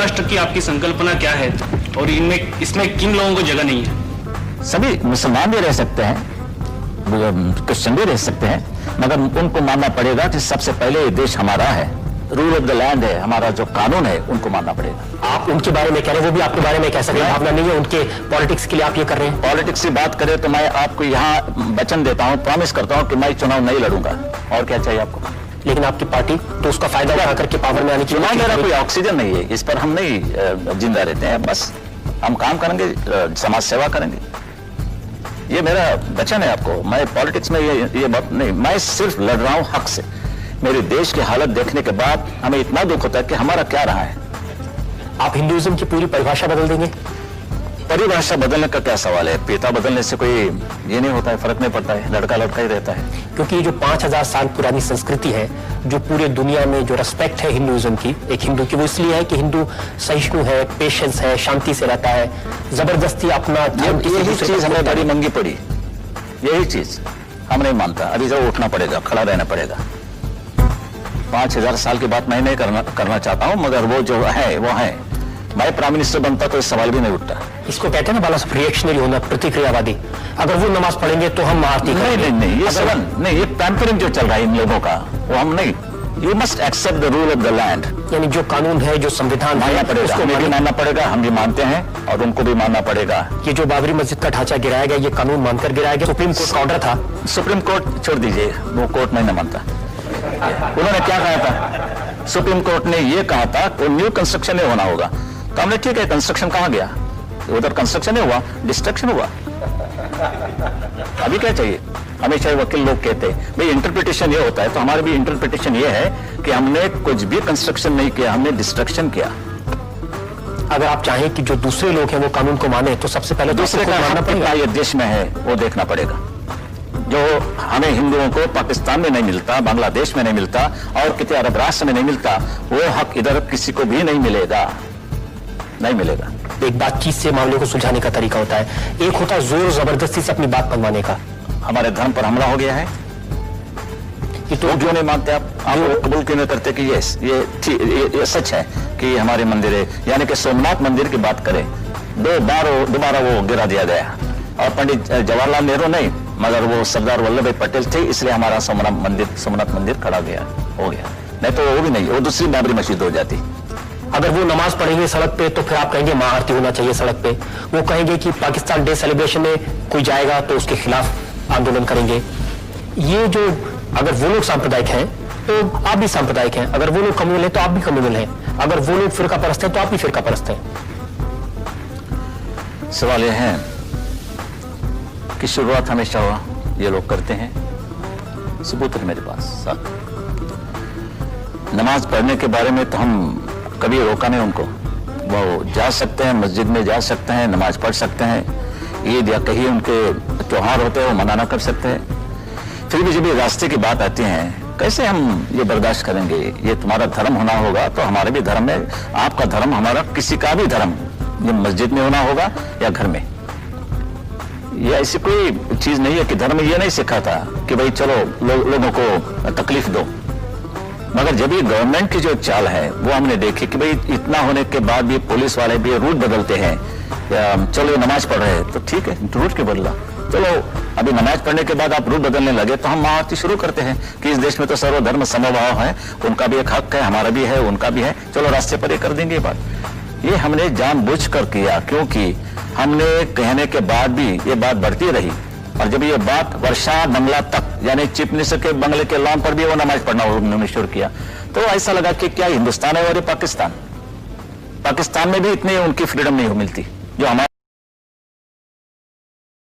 राष्ट्र की आपकी संकल्पना क्या है, और इसमें किन लोगों को जगह नहीं है? सभी मुसलमान भी रह सकते हैं, क्रिश्चियन भी रह सकते हैं, मगर उनको मानना पड़ेगा कि सबसे पहले ये देश हमारा है, रूल ऑफ द लैंड है, हमारा जो कानून है उनको मानना पड़ेगा। आप उनके बारे में कह रहे हैं, वो भी आपके बारे में कह सकते हैं, भावना नहीं है उनके पॉलिटिक्स के लिए आप ये कर रहे हैं? पॉलिटिक्स की बात करें तो मैं आपको यहाँ वचन देता हूँ, प्रॉमिस करता हूँ कि मैं चुनाव नहीं लड़ूंगा। और क्या चाहिए आपको? लेकिन आपकी पार्टी तो उसका फायदा उठा करके पावर में आने की। चुनाव मेरा कोई ऑक्सीजन नहीं है, इस पर हम नहीं जिंदा रहते हैं, बस हम काम करेंगे, समाज सेवा करेंगे, ये मेरा वचन है आपको। मैं पॉलिटिक्स में ये बात नहीं, मैं सिर्फ लड़ रहा हूँ हक से। मेरे देश की हालत देखने के बाद हमें इतना दुख होता है कि हमारा क्या रहा है। आप हिंदुइज्म की पूरी परिभाषा बदल देंगे? परिभाषा बदलने का क्या सवाल है? पिता बदलने से कोई ये नहीं होता है, फर्क नहीं पड़ता है, लड़का लड़का ही रहता है। क्योंकि ये जो 5000 साल पुरानी संस्कृति है, जो पूरे दुनिया में जो रेस्पेक्ट है हिंदुइज्म की, एक हिंदू की, वो इसलिए है कि हिंदू सहिष्णु है, पेशेंस है, शांति से रहता है, जबरदस्ती अपना यही चीज हमें बड़ी महंगी पड़ी, यही चीज हम नहीं मानता। अभी जो उठना पड़ेगा, खड़ा रहना पड़ेगा। 5000 साल की बात मैं नहीं करना चाहता हूं, मगर वो जो है वो है। मैं प्राइम मिनिस्टर बनता तो इस सवाल भी नहीं उठता। इसको कहते हैं ना बाला साहब, रिएक्शनरी होना, प्रतिक्रियावादी। अगर वो नमाज पढ़ेंगे तो हम आरती करेंगे। नहीं, ये सवाल नहीं, ये पैम्परिंग जो चल रहा है इन लोगों का, वो हम नहीं। You must accept the rule of the land, यानी जो कानून है, जो संविधान मानना पड़ेगा, हमें भी मानना पड़ेगा, हम भी मानते हैं और उनको भी मानना पड़ेगा। ये जो बाबरी मस्जिद का ढांचा गिराया गया, ये कानून मानकर गिराया गया, सुप्रीम कोर्ट का ऑर्डर था। सुप्रीम कोर्ट छोड़ दीजिए, वो कोर्ट मैं नहीं मानता। उन्होंने क्या कहा था? सुप्रीम कोर्ट ने ये कहा था कि न्यू कंस्ट्रक्शन नहीं होना होगा, तो हमने ठीक है, कंस्ट्रक्शन कहां गया? उधर कंस्ट्रक्शन नहीं हुआ, डिस्ट्रक्शन हुआ। अभी क्या चाहिए? हमेशा वकील लोग कहते हैं भाई इंटरप्रिटेशन ये होता है, तो हमारे भी इंटरप्रिटेशन ये है कि हमने कुछ भी कंस्ट्रक्शन नहीं किया, हमने डिस्ट्रक्शन किया। अगर आप चाहें कि जो दूसरे लोग हैं वो कानून को माने, तो सबसे पहले दूसरे का हक कितना ये देश में है वो देखना पड़ेगा। जो हमें हिंदुओं को पाकिस्तान में नहीं मिलता, बांग्लादेश में नहीं मिलता और किसी अरब राष्ट्र में नहीं मिलता, वो हक इधर किसी को भी नहीं मिलेगा, नहीं मिलेगा। एक बातचीत से मामले को सुलझाने का तरीका होता है, एक होता है जोर जबरदस्ती से अपनी बात मनवाने का। हमारे धर्म पर हमला हो गया है, ये तो क्यों नहीं मानते आप कबूल क्यों नहीं करते कि ये सच है कि हमारे मंदिर है? यानी कि सोमनाथ मंदिर की बात करें, दोबारा वो गिरा दिया गया, और पंडित जवाहरलाल नेहरू नहीं, मगर वो सरदार वल्लभ भाई पटेल थे, इसलिए हमारा सोमनाथ मंदिर खड़ा हो गया। नहीं तो वो भी नहीं, वो दूसरी बाबरी मस्जिद हो जाती। अगर वो नमाज पढ़ेंगे सड़क पे तो फिर आप कहेंगे महाआरती होना चाहिए सड़क पे। वो कहेंगे कि पाकिस्तान डे सेलिब्रेशन में कोई जाएगा तो उसके खिलाफ आंदोलन करेंगे। ये जो, अगर वो लोग सांप्रदायिक हैं तो आप भी सांप्रदायिक हैं, अगर वो लोग कम्युनल हैं तो आप भी कम्युनल हैं, अगर वो लोग फिरका परस्त हैं तो आप भी फिरका परस्त हैं। सवाल यह है कि शुरुआत हमेशा ये लोग करते हैं, सबूत है मेरे पास साथ। नमाज पढ़ने के बारे में तो हम कभी रोका नहीं उनको, वो जा सकते हैं, मस्जिद में जा सकते हैं, नमाज पढ़ सकते हैं, ईद या कहीं उनके त्योहार होते हैं वो मनाना कर सकते हैं। फिर भी जब ये रास्ते की बात आती है, कैसे हम ये बर्दाश्त करेंगे? ये तुम्हारा धर्म होना होगा तो हमारे भी धर्म है, आपका धर्म, हमारा किसी का भी धर्म, ये मस्जिद में होना होगा या घर में। ये ऐसी कोई चीज नहीं है कि धर्म ये नहीं सिखाता कि भाई चलो लोगों को तकलीफ दो। मगर जब ये गवर्नमेंट की जो चाल है वो हमने देखी कि भाई इतना होने के बाद भी पुलिस वाले भी रूट बदलते हैं। चलो ये नमाज पढ़ रहे हैं तो ठीक है, रूट क्यों बदला? चलो अभी नमाज पढ़ने के बाद आप रूट बदलने लगे तो हम महाआरती शुरू करते हैं कि इस देश में तो सर्वधर्म समभाव है, उनका भी एक हक है, हमारा भी है, उनका भी है, चलो रास्ते पर ये कर देंगे ये बात। ये हमने जानबूझकर किया, क्योंकि हमने कहने के बाद भी ये बात बढ़ती रही, और जब ये बात वर्षा बंगला तक, यानी चीफ मिनिस्टर के बंगले के लॉन पर भी वो नमाज पढ़ना उन्होंने शुरू किया, तो ऐसा लगा कि क्या हिंदुस्तान है और ये पाकिस्तान में भी इतनी उनकी फ्रीडम नहीं मिलती जो हमारे